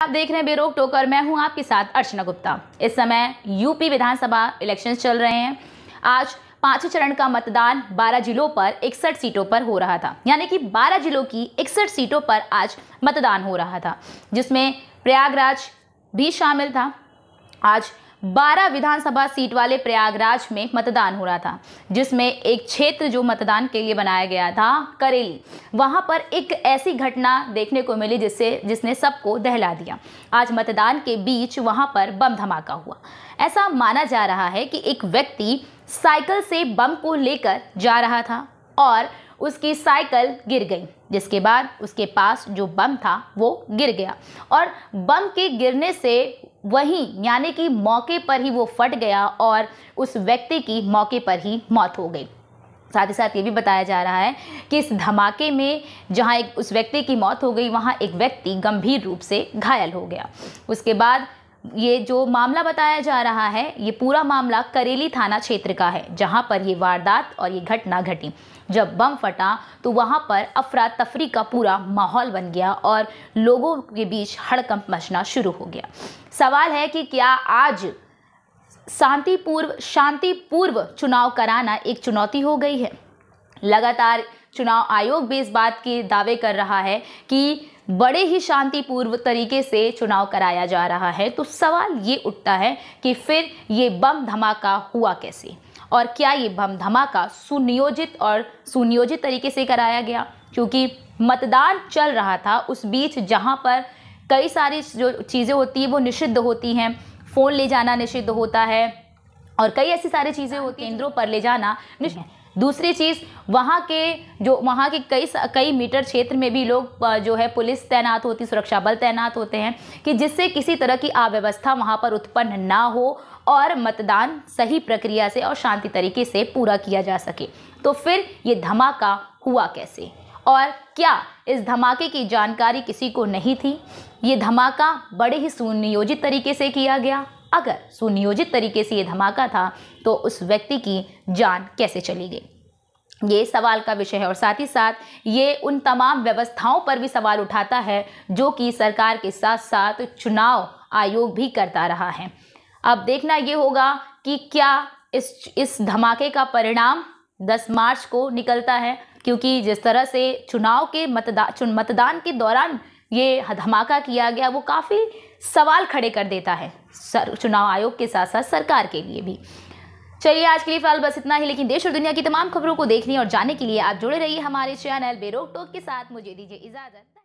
आप देख रहे हैं बेरोक टोक और मैं हूं आपके साथ अर्चना गुप्ता। इस समय यूपी विधानसभा इलेक्शंस चल रहे हैं। आज पांचवें चरण का मतदान 12 जिलों पर 61 सीटों पर हो रहा था, यानी कि 12 जिलों की 61 सीटों पर आज मतदान हो रहा था, जिसमें प्रयागराज भी शामिल था। आज 12 विधानसभा सीट वाले प्रयागराज में मतदान हो रहा था, जिसमें एक क्षेत्र जो मतदान के लिए बनाया गया था करेली, वहां पर एक ऐसी घटना देखने को मिली जिसने सबको दहला दिया। आज मतदान के बीच वहां पर बम धमाका हुआ। ऐसा माना जा रहा है कि एक व्यक्ति साइकिल से बम को लेकर जा रहा था और उसकी साइकिल गिर गई, जिसके बाद उसके पास जो बम था वो गिर गया और बम के गिरने से वहीं यानी कि मौके पर ही वो फट गया और उस व्यक्ति की मौके पर ही मौत हो गई। साथ ही साथ ये भी बताया जा रहा है कि इस धमाके में जहां उस व्यक्ति की मौत हो गई, वहां एक व्यक्ति गंभीर रूप से घायल हो गया। उसके बाद ये जो मामला बताया जा रहा है, ये पूरा मामला करेली थाना क्षेत्र का है, जहां पर ये वारदात और ये घटना घटी। जब बम फटा तो वहां पर अफरा तफरी का पूरा माहौल बन गया और लोगों के बीच हड़कंप मचना शुरू हो गया। सवाल है कि क्या आज शांतिपूर्व चुनाव कराना एक चुनौती हो गई है? लगातार चुनाव आयोग भी इस बात के दावे कर रहा है कि बड़े ही शांतिपूर्व तरीके से चुनाव कराया जा रहा है। तो सवाल ये उठता है कि फिर ये बम धमाका हुआ कैसे, और क्या ये बम धमाका सुनियोजित तरीके से कराया गया? क्योंकि मतदान चल रहा था, उस बीच जहां पर कई सारी जो चीज़ें होती हैं वो निषिद्ध होती हैं, फ़ोन ले जाना निषिद्ध होता है और कई ऐसी सारी चीज़ें होती हैं, केंद्रों पर ले जाना निषिद्ध। दूसरी चीज़, वहाँ के कई मीटर क्षेत्र में भी लोग जो है पुलिस तैनात होती, सुरक्षा बल तैनात होते हैं कि जिससे किसी तरह की अव्यवस्था वहाँ पर उत्पन्न ना हो और मतदान सही प्रक्रिया से और शांति तरीके से पूरा किया जा सके। तो फिर ये धमाका हुआ कैसे और क्या इस धमाके की जानकारी किसी को नहीं थी? ये धमाका बड़े ही सुनियोजित तरीके से किया गया। अगर सुनियोजित तरीके से ये धमाका था तो उस व्यक्ति की जान कैसे चली गई? ये सवाल का विषय है और साथ ही साथ ये उन तमाम व्यवस्थाओं पर भी सवाल उठाता है जो कि सरकार के साथ साथ चुनाव आयोग भी करता रहा है। अब देखना ये होगा कि क्या इस धमाके का परिणाम 10 मार्च को निकलता है, क्योंकि जिस तरह से चुनाव के मतदान के दौरान ये धमाका किया गया वो काफ़ी सवाल खड़े कर देता है चुनाव आयोग के साथ साथ सरकार के लिए भी। चलिए आज के लिए फिलहाल बस इतना ही, लेकिन देश और दुनिया की तमाम खबरों को देखने और जानने के लिए आप जुड़े रहिए हमारे चैनल बेरोक टोक के साथ। मुझे दीजिए इजाज़त।